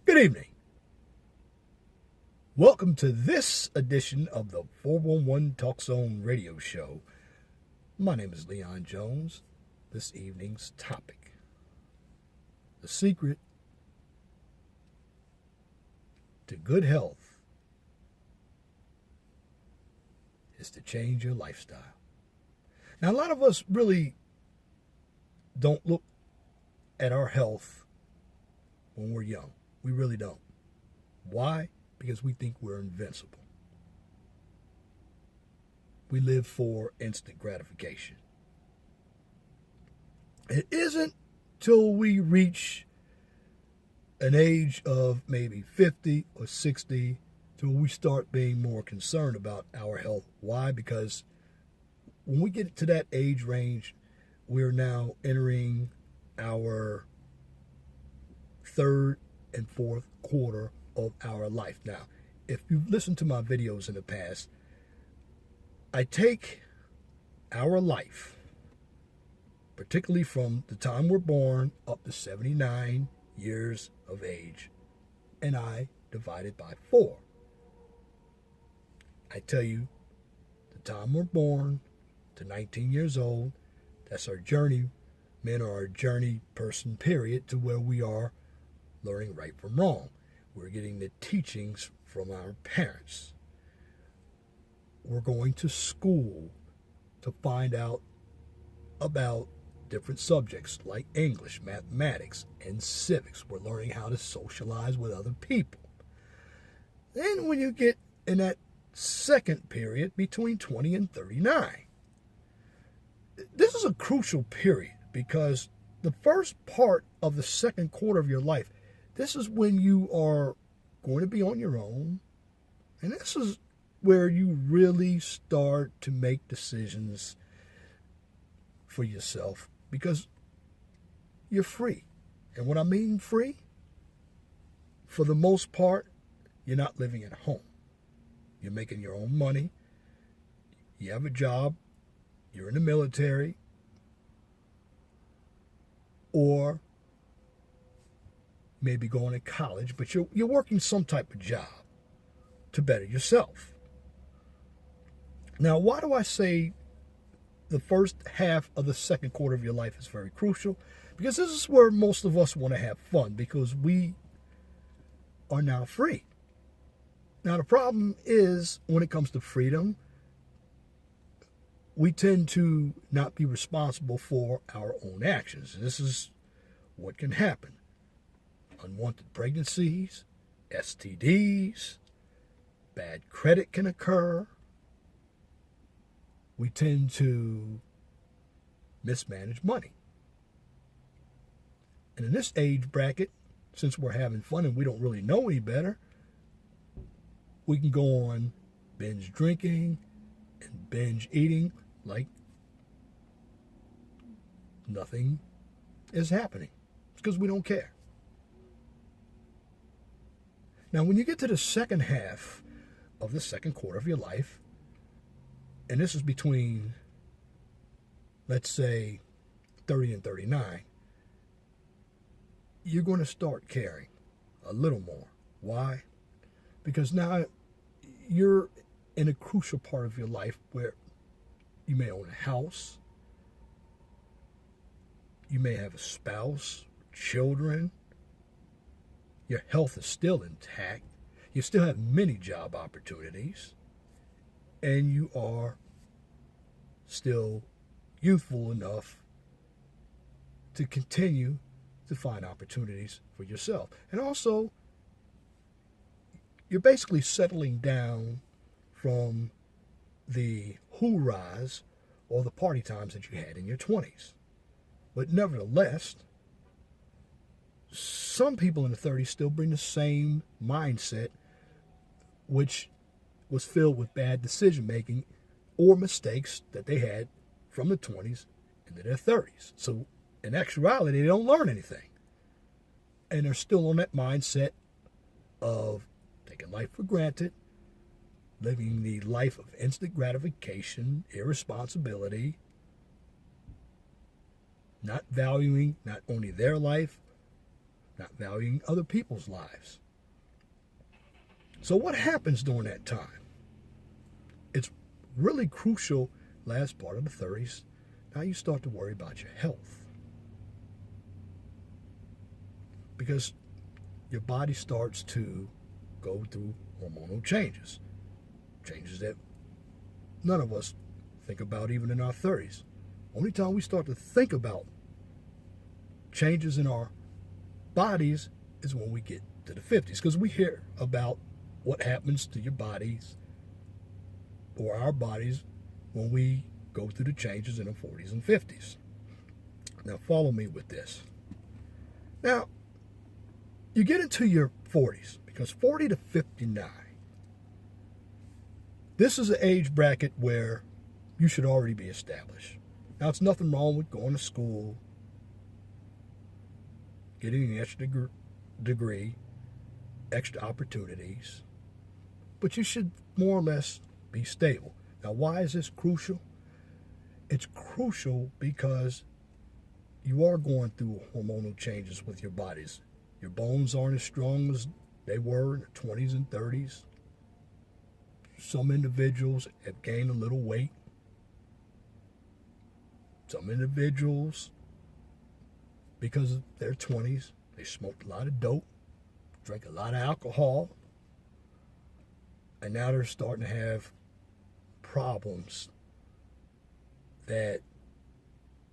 Good evening. Welcome to this edition of the 411 Talk Zone radio show. My name is Leon Jones. This evening's topic: the secret to good health is to change your lifestyle. Now, a lot of us really don't look at our health when we're young. We really don't. Why? Because we think we're invincible. We live for instant gratification. It isn't till we reach an age of maybe 50 or 60 till we start being more concerned about our health. Why? Because when we get to that age range, we're now entering our third and fourth quarter of our life. Now, if you've listened to my videos in the past, I take our life, particularly from the time we're born up to 79 years of age, and I divide it by 4. I tell you, the time we're born to 19 years old, that's our journey, men are our journey person period, to where we are learning right from wrong. We're getting the teachings from our parents. We're going to school to find out about different subjects like English, mathematics, and civics. We're learning how to socialize with other people. Then when you get in that second period between 20 and 39, this is a crucial period because the first part of the second quarter of your life, this is when you are going to be on your own. And this is where you really start to make decisions for yourself because you're free. And when I mean free, for the most part, you're not living at home. You're making your own money. You have a job. You're in the military. Or maybe going to college, but you're working some type of job to better yourself. Now, why do I say the first half of the second quarter of your life is very crucial? Because this is where most of us want to have fun, because we are now free. Now, the problem is when it comes to freedom, we tend to not be responsible for our own actions. This is what can happen. Unwanted pregnancies, STDs, bad credit can occur. We tend to mismanage money. And in this age bracket, since we're having fun and we don't really know any better, we can go on binge drinking and binge eating like nothing is happening. It's because we don't care. Now, when you get to the second half of the second quarter of your life, and this is between, let's say, 30 and 39, you're going to start caring a little more. Why? Because now you're in a crucial part of your life where you may own a house, you may have a spouse, children. Your health is still intact. You still have many job opportunities. And you are still youthful enough to continue to find opportunities for yourself. And also, you're basically settling down from the hoorahs or the party times that you had in your 20s. But nevertheless, some people in the 30s still bring the same mindset, which was filled with bad decision making or mistakes that they had from the 20s into their 30s. So in actuality, they don't learn anything. And they're still on that mindset of taking life for granted, living the life of instant gratification, irresponsibility, not valuing not only their life, not valuing other people's lives. So what happens during that time? It's really crucial, last part of the 30s. Now you start to worry about your health. Because your body starts to go through hormonal changes. Changes that none of us think about even in our 30s. Only time we start to think about changes in our bodies is when we get to the 50s. Because we hear about what happens to your bodies or our bodies when we go through the changes in the 40s and 50s. Now follow me with this. Now, you get into your 40s, because 40 to 59, this is an age bracket where you should already be established. Now, it's nothing wrong with going to school, getting an extra degree, extra opportunities, but you should more or less be stable. Now, why is this crucial? It's crucial because you are going through hormonal changes with your bodies. Your bones aren't as strong as they were in the 20s and 30s. Some individuals have gained a little weight. Some individuals, because of their 20s, they smoked a lot of dope, drank a lot of alcohol, and now they're starting to have problems that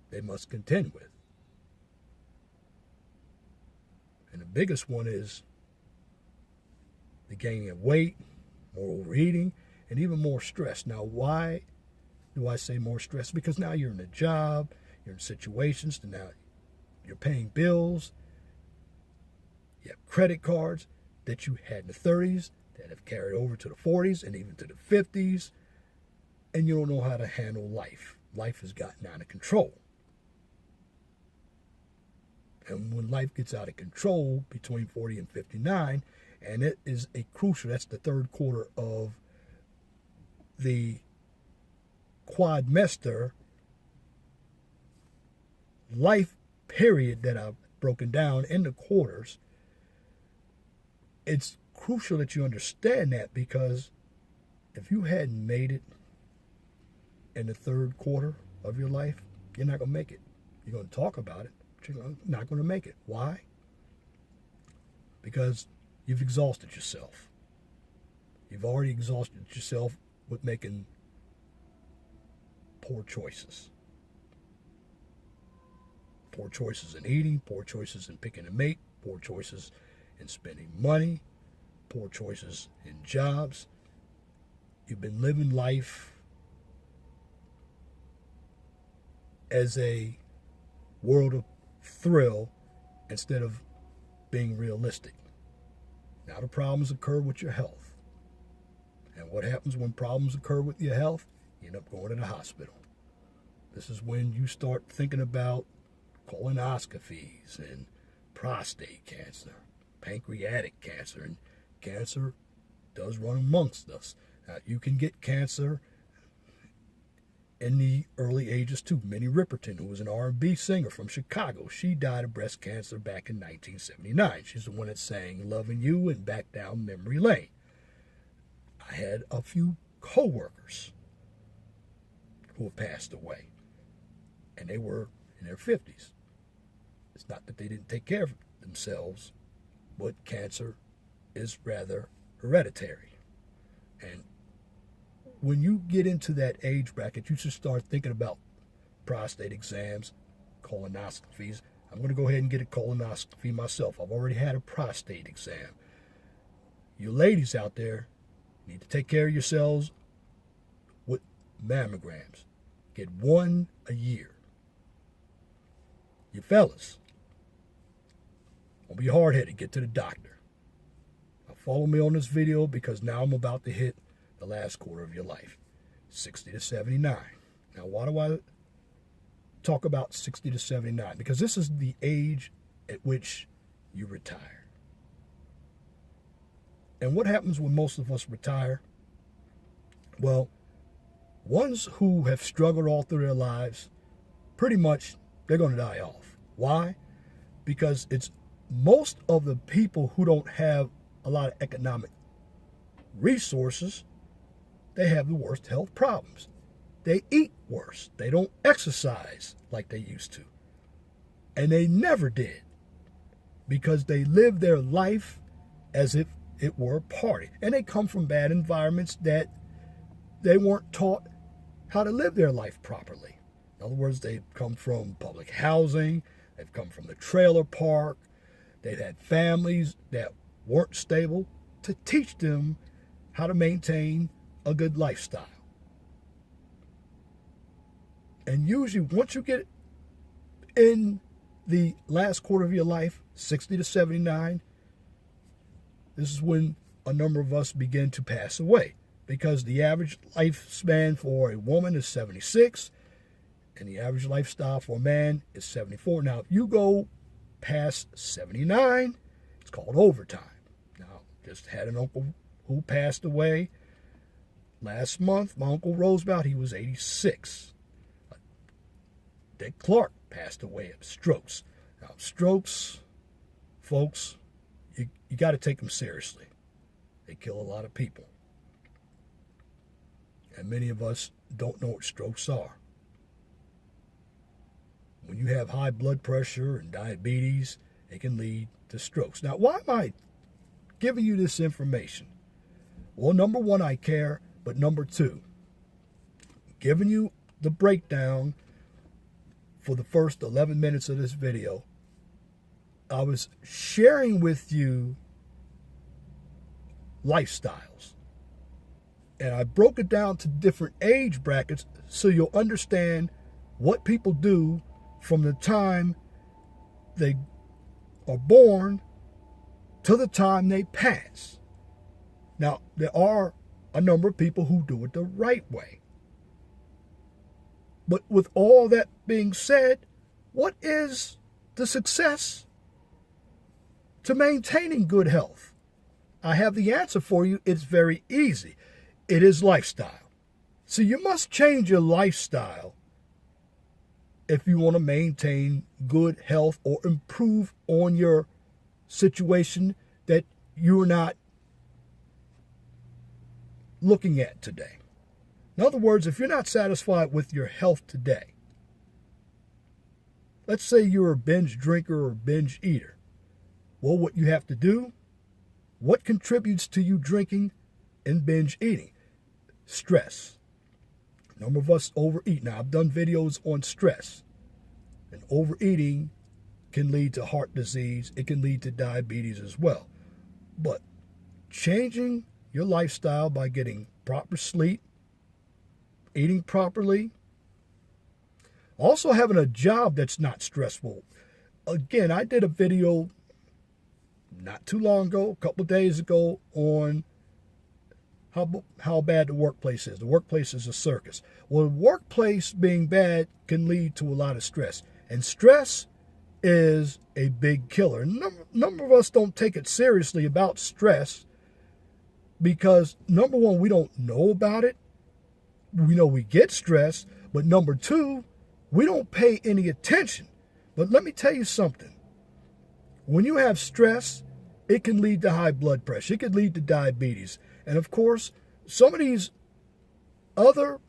they must contend with. And the biggest one is the gaining of weight, more overeating, and even more stress. Now, why do I say more stress? Because now you're in a job, you're in situations, and now you're paying bills, you have credit cards that you had in the 30s that have carried over to the 40s and even to the 50s, and you don't know how to handle life. Life has gotten out of control. And when life gets out of control between 40 and 59, and it is a crucial, that's the third quarter of the quadmester life period that I've broken down into quarters. It's crucial that you understand that, because if you hadn't made it in the third quarter of your life, you're not going to make it. You're going to talk about it, but you're not going to make it. Why? Because you've exhausted yourself. You've already exhausted yourself with making poor choices. Poor choices in eating, poor choices in picking a mate, poor choices in spending money, poor choices in jobs. You've been living life as a world of thrill instead of being realistic. Now the problems occur with your health. And what happens when problems occur with your health? You end up going to the hospital. This is when you start thinking about colonoscopies and prostate cancer, pancreatic cancer, and cancer does run amongst us. Now, you can get cancer in the early ages too. Minnie Riperton, who was an R&B singer from Chicago, she died of breast cancer back in 1979. She's the one that sang "Loving You" and "Back Down Memory Lane." I had a few co-workers who have passed away, and they were in their 50s. It's not that they didn't take care of themselves, but cancer is rather hereditary. And when you get into that age bracket, you should start thinking about prostate exams, colonoscopies. I'm going to go ahead and get a colonoscopy myself. I've already had a prostate exam. You ladies out there need to take care of yourselves with mammograms. Get one a year. You fellas, don't be hard-headed. Get to the doctor. Now follow me on this video, because now I'm about to hit the last quarter of your life, 60 to 79. Now, why do I talk about 60 to 79? Because this is the age at which you retire. And what happens when most of us retire? Well, ones who have struggled all through their lives, pretty much they're going to die off. Why? Because it's most of the people who don't have a lot of economic resources, they have the worst health problems. They eat worse. They don't exercise like they used to. And they never did, because they live their life as if it were a party. And they come from bad environments that they weren't taught how to live their life properly. In other words, they've come from public housing, they've come from the trailer park, they've had families that weren't stable to teach them how to maintain a good lifestyle. And usually once you get in the last quarter of your life, 60 to 79, this is when a number of us begin to pass away, because the average lifespan for a woman is 76 and the average lifestyle for a man is 74. Now, if you go past 79, it's called overtime. Now, just had an uncle who passed away last month. My Uncle Roosevelt, he was 86. Dick Clark passed away of strokes. Now, strokes, folks, you got to take them seriously. They kill a lot of people. And many of us don't know what strokes are. When you have high blood pressure and diabetes, it can lead to strokes. Now, why am I giving you this information? Well, number one, I care, but number two, giving you the breakdown for the first 11 minutes of this video, I was sharing with you lifestyles. And I broke it down to different age brackets so you'll understand what people do from the time they are born to the time they pass. Now, there are a number of people who do it the right way. But with all that being said, what is the success to maintaining good health? I have the answer for you. It's very easy. It is lifestyle. So you must change your lifestyle if you want to maintain good health or improve on your situation that you're not looking at today. In other words, if you're not satisfied with your health today, let's say you're a binge drinker or binge eater. Well, what you have to do, what contributes to you drinking and binge eating? Stress. A number of us overeat. Now, I've done videos on stress. And overeating can lead to heart disease. It can lead to diabetes as well. But changing your lifestyle by getting proper sleep, eating properly, also having a job that's not stressful. Again, I did a video not too long ago, a couple of days ago, on how bad the workplace is. The workplace is a circus. Well, the workplace being bad can lead to a lot of stress. And stress is a big killer. Number of us don't take it seriously about stress because, number one, we don't know about it. We know we get stressed. But number two, we don't pay any attention. But let me tell you something. When you have stress, it can lead to high blood pressure. It can lead to diabetes. And of course, some of these other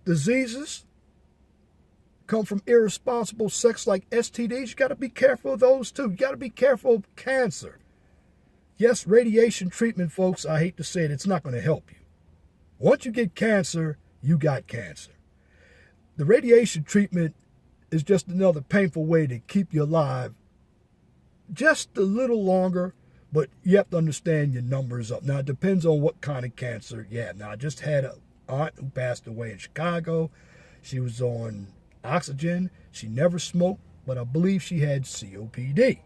diseases come from irresponsible sex like STDs. You got to be careful of those too. You got to be careful of cancer. Yes, radiation treatment, folks, I hate to say it, it's not going to help you. Once you get cancer, you got cancer. The radiation treatment is just another painful way to keep you alive just a little longer, but you have to understand your numbers up. Now, it depends on what kind of cancer you have. Now, I just had an aunt who passed away in Chicago. She was on oxygen. She never smoked, but I believe she had COPD.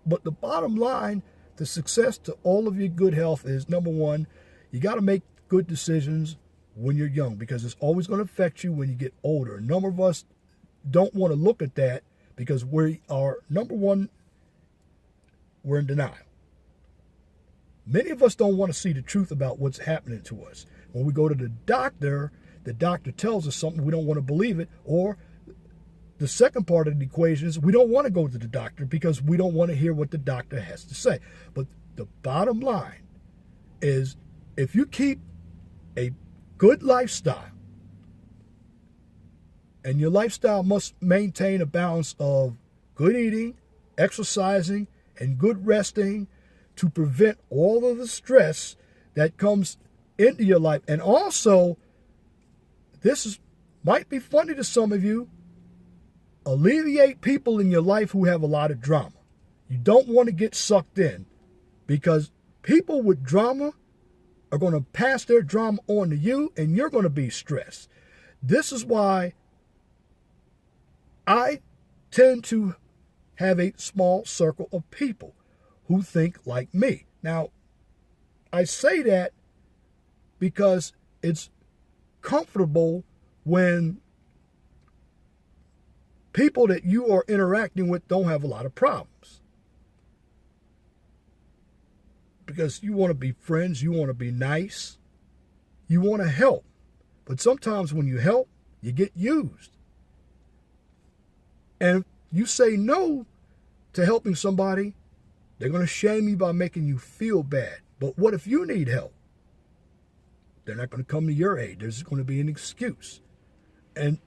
But the bottom line, the success to all of your good health is, number one, you got to make good decisions when you're young because it's always going to affect you when you get older. A number of us don't want to look at that because we are, number one, we're in denial. Many of us don't want to see the truth about what's happening to us. When we go to the doctor tells us something, we don't want to believe it, or the second part of the equation is we don't want to go to the doctor because we don't want to hear what the doctor has to say. But the bottom line is if you keep a good lifestyle, and your lifestyle must maintain a balance of good eating, exercising, and good resting to prevent all of the stress that comes into your life. And also, might be funny to some of you, alleviate people in your life who have a lot of drama. You don't want to get sucked in because people with drama are going to pass their drama on to you and you're going to be stressed. This is why I tend to have a small circle of people who think like me. Now, I say that because it's comfortable when people that you are interacting with don't have a lot of problems. Because you want to be friends, you want to be nice, you want to help. But sometimes when you help, you get used. And you say no to helping somebody, they're going to shame you by making you feel bad. But what if you need help? They're not going to come to your aid. There's going to be an excuse. And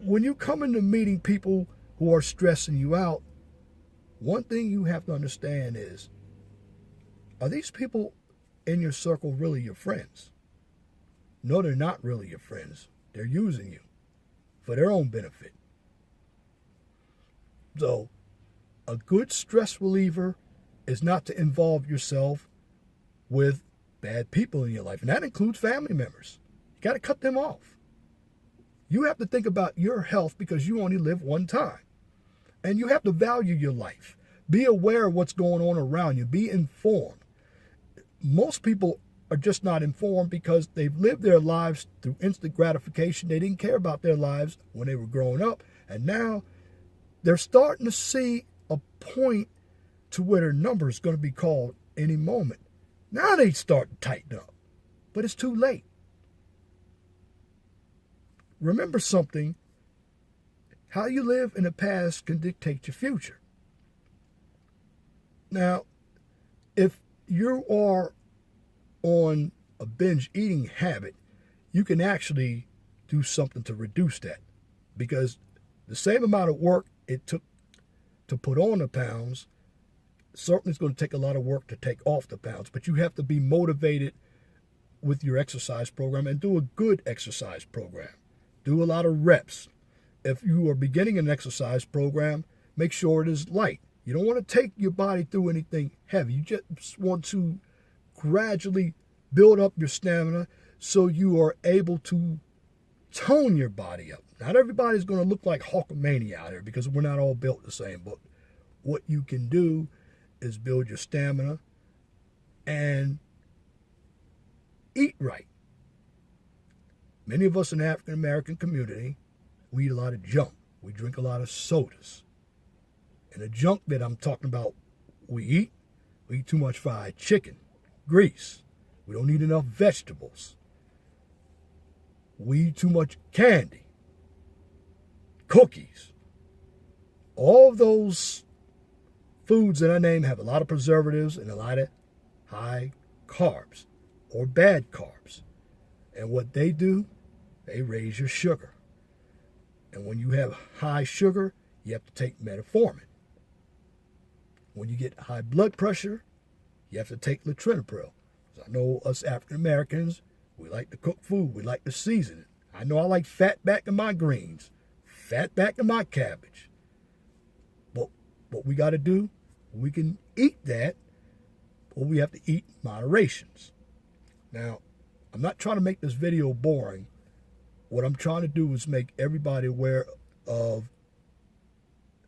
when you come into meeting people who are stressing you out, one thing you have to understand is, are these people in your circle really your friends? No, they're not really your friends. They're using you for their own benefit. So, a good stress reliever is not to involve yourself with bad people in your life. And that includes family members. You got to cut them off. You have to think about your health because you only live one time. And you have to value your life. Be aware of what's going on around you. Be informed. Most people are just not informed because they've lived their lives through instant gratification. They didn't care about their lives when they were growing up. And now they're starting to see a point to where their number is going to be called any moment. Now they start to tighten up. But it's too late. Remember something. How you live in the past can dictate your future. Now, if you are on a binge eating habit, you can actually do something to reduce that. Because the same amount of work it took to put on the pounds, certainly it's going to take a lot of work to take off the pounds. But you have to be motivated with your exercise program and do a good exercise program. Do a lot of reps. If you are beginning an exercise program, make sure it is light. You don't want to take your body through anything heavy. You just want to gradually build up your stamina so you are able to tone your body up. Not everybody's going to look like Hulkamania out here because we're not all built the same. But what you can do is build your stamina and eat right. Many of us in the African American community, we eat a lot of junk. We drink a lot of sodas. And the junk that I'm talking about we eat too much fried chicken, grease. We don't eat enough vegetables. We eat too much candy, cookies. All of those foods that I name have a lot of preservatives and a lot of high carbs or bad carbs. And what they do, they raise your sugar. And when you have high sugar, you have to take metformin. When you get high blood pressure, you have to take latrinapril. So I know us African Americans, we like to cook food. We like to season it. I know I like fat back in my greens, fat back in my cabbage. But what we got to do, we can eat that, but we have to eat moderations. Now, I'm not trying to make this video boring. What I'm trying to do is make everybody aware of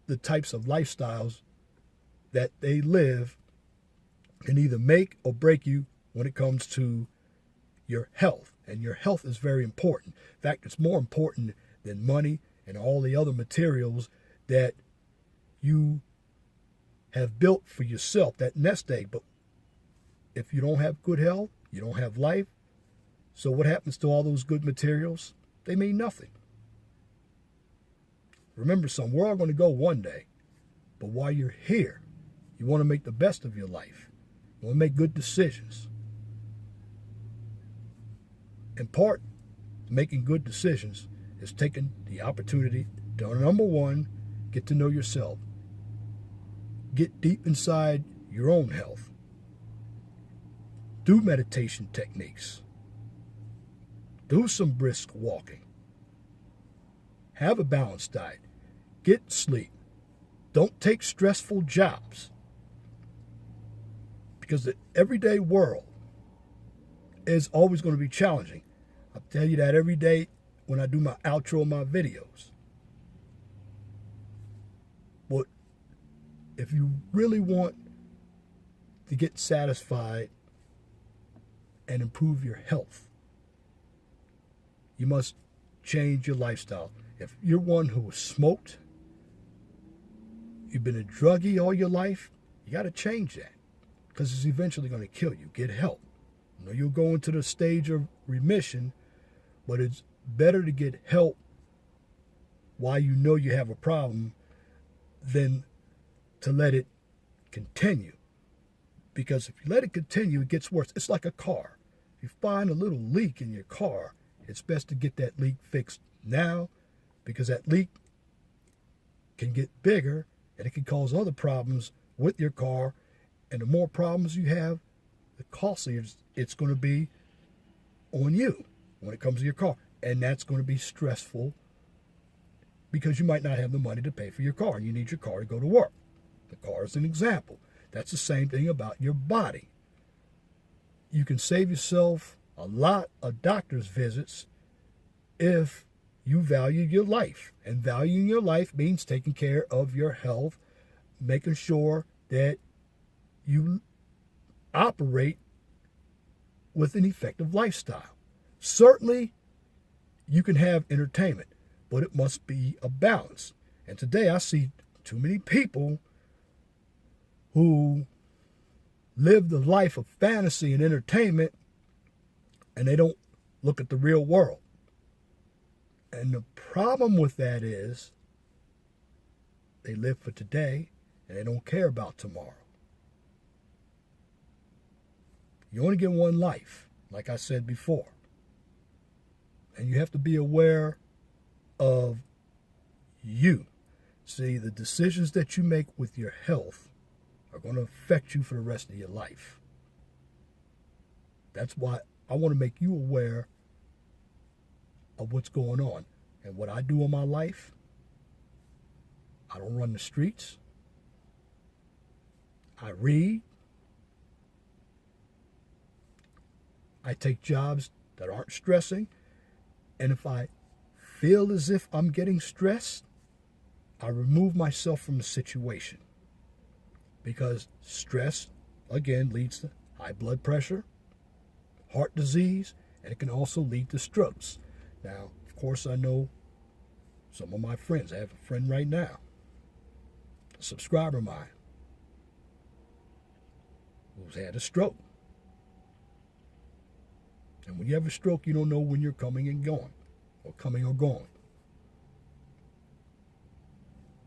the types of lifestyles that they live can either make or break you when it comes to your health. And your health is very important. In fact, it's more important than money and all the other materials that you have built for yourself, that nest egg. But if you don't have good health, you don't have life. So what happens to all those good materials? They mean nothing. Remember, son, we're all going to go one day. But while you're here, you want to make the best of your life. You want to make good decisions. In part, making good decisions is taking the opportunity to, number one, get to know yourself. Get deep inside your own health. Do meditation techniques. Do some brisk walking. Have a balanced diet. Get sleep. Don't take stressful jobs. Because the everyday world is always going to be challenging. I'll tell you that every day when I do my outro of my videos. But if you really want to get satisfied and improve your health, you must change your lifestyle. If you're one who smoked, you've been a druggie all your life, you got to change that because it's eventually going to kill you. Get help. I know you'll go into the stage of remission, but it's better to get help while you know you have a problem than to let it continue. Because if you let it continue, it gets worse. It's like a car. If you find a little leak in your car, it's best to get that leak fixed now because that leak can get bigger and it can cause other problems with your car. And the more problems you have, the costlier it's going to be on you when it comes to your car. And that's going to be stressful because you might not have the money to pay for your car and you need your car to go to work. The car is an example. That's the same thing about your body. You can save yourself a lot of doctor's visits if you value your life. And valuing your life means taking care of your health, making sure that you operate with an effective lifestyle. Certainly, you can have entertainment, but it must be a balance. And today I see too many people who live the life of fantasy and entertainment, and they don't look at the real world. And the problem with that is they live for today and they don't care about tomorrow. You only get one life, like I said before. And you have to be aware of you. See, the decisions that you make with your health are going to affect you for the rest of your life. That's why I want to make you aware of what's going on. And what I do in my life, I don't run the streets. I read. I take jobs that aren't stressing. And if I feel as if I'm getting stressed, I remove myself from the situation. Because stress, again, leads to high blood pressure, heart disease, and it can also lead to strokes. Now, of course, I know some of my friends. I have a friend right now, a subscriber of mine, who's had a stroke. And when you have a stroke, you don't know when you're coming and going, or coming or going.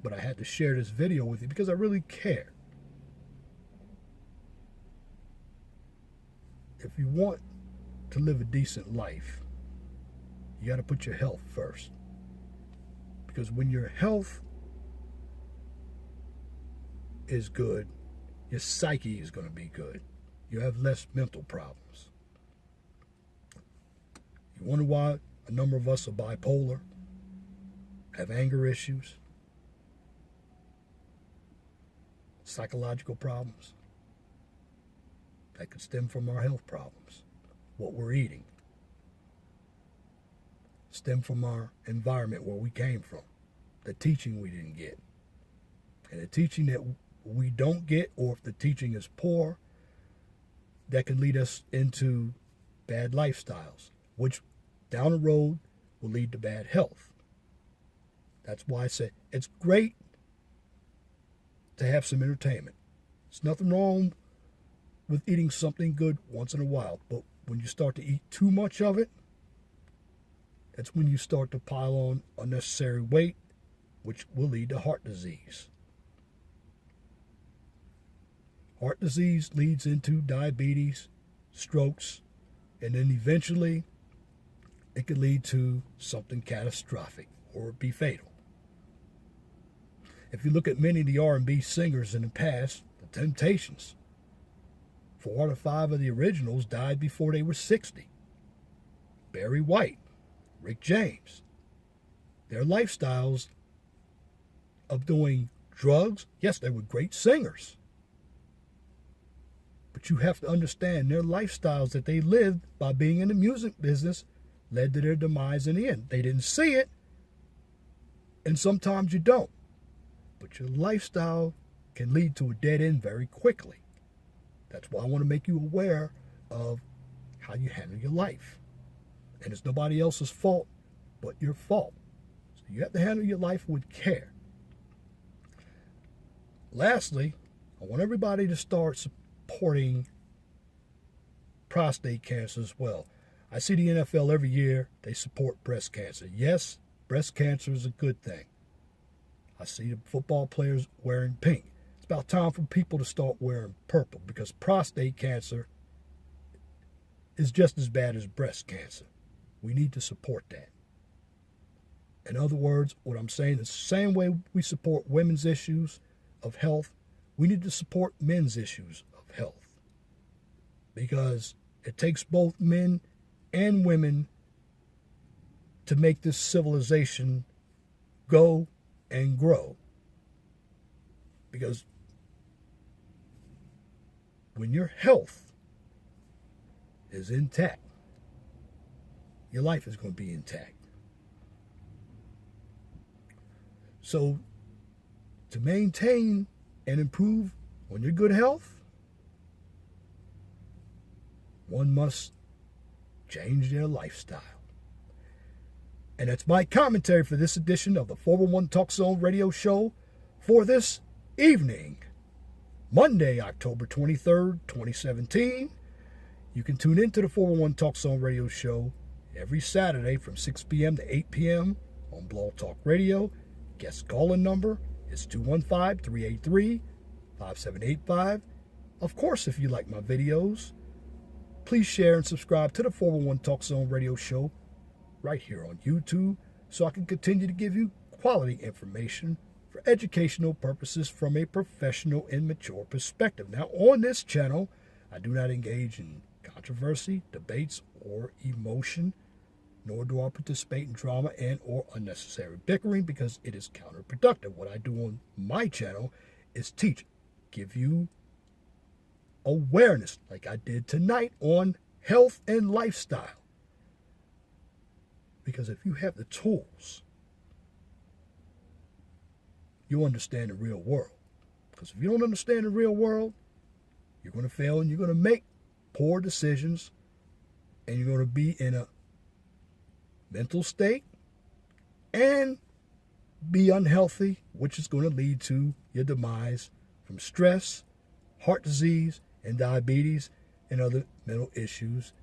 But I had to share this video with you because I really care. If you want to live a decent life, you got to put your health first. Because when your health is good, your psyche is going to be good. You have less mental problems. You wonder why a number of us are bipolar, have anger issues, psychological problems? That could stem from our health problems, what we're eating, stem from our environment where we came from, the teaching we didn't get. And the teaching that we don't get, or if the teaching is poor, that can lead us into bad lifestyles, which down the road will lead to bad health. That's why I say it's great to have some entertainment. There's nothing wrong with eating something good once in a while, but when you start to eat too much of it, that's when you start to pile on unnecessary weight which will lead to heart disease. Heart disease leads into diabetes, strokes, and then eventually it could lead to something catastrophic or be fatal. If you look at many of the R&B singers in the past, the Temptations, 4 out of 5 of the originals died before they were 60. Barry White, Rick James, their lifestyles of doing drugs, yes, they were great singers. But you have to understand their lifestyles that they lived by being in the music business led to their demise in the end. They didn't see it, and sometimes you don't. But your lifestyle can lead to a dead end very quickly. That's why I want to make you aware of how you handle your life. And it's nobody else's fault but your fault. So you have to handle your life with care. Lastly, I want everybody to start supporting prostate cancer as well. I see the NFL every year, they support breast cancer. Yes, breast cancer is a good thing. I see the football players wearing pink. It's about time for people to start wearing purple because prostate cancer is just as bad as breast cancer. We need to support that. In other words, what I'm saying is the same way we support women's issues of health, we need to support men's issues of health. Because it takes both men and women to make this civilization go and grow. Because when your health is intact, your life is going to be intact. So to maintain and improve on your good health, one must change their lifestyle. And that's my commentary for this edition of the 411 Talk Zone radio show for this evening, Monday, October 23rd, 2017. You can tune into the 411 Talk Zone radio show every Saturday from 6 p.m. to 8 p.m. on Blog Talk Radio. Guest calling number is 215-383-5785. Of course, if you like my videos, please share and subscribe to the 411 Talk Zone radio show right here on YouTube so I can continue to give you quality information for educational purposes from a professional and mature perspective. Now, on this channel, I do not engage in controversy, debates, or emotion, nor do I participate in drama and or unnecessary bickering because it is counterproductive. What I do on my channel is teach, give you awareness like I did tonight on health and lifestyle. Because if you have the tools, you understand the real world. Because if you don't understand the real world, you're going to fail and you're going to make poor decisions and you're going to be in a mental state and be unhealthy, which is going to lead to your demise from stress, heart disease, and diabetes and other mental issues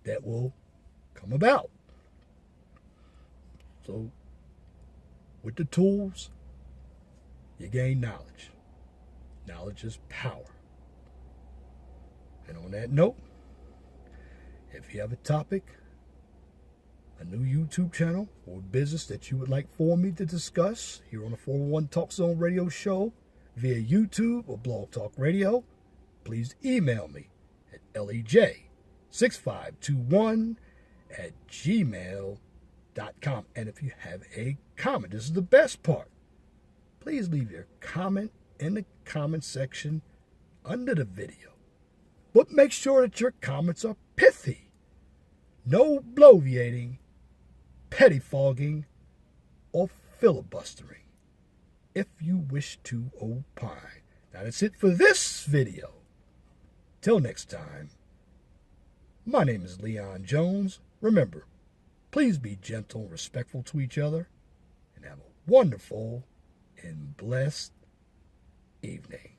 that will come about. So, with the tools, you gain knowledge. Knowledge is power. And on that note, if you have a topic, a new YouTube channel, or business that you would like for me to discuss here on the 411 Talk Zone radio show via YouTube or Blog Talk Radio, please email me at lej6521@gmail.com. And if you have a comment, this is the best part, please leave your comment in the comment section under the video. But make sure that your comments are pithy. No bloviating, pettifogging, or filibustering if you wish to opine. Now that's it for this video. Till next time, my name is Leon Jones. Remember, please be gentle and respectful to each other and have a wonderful and blessed evening.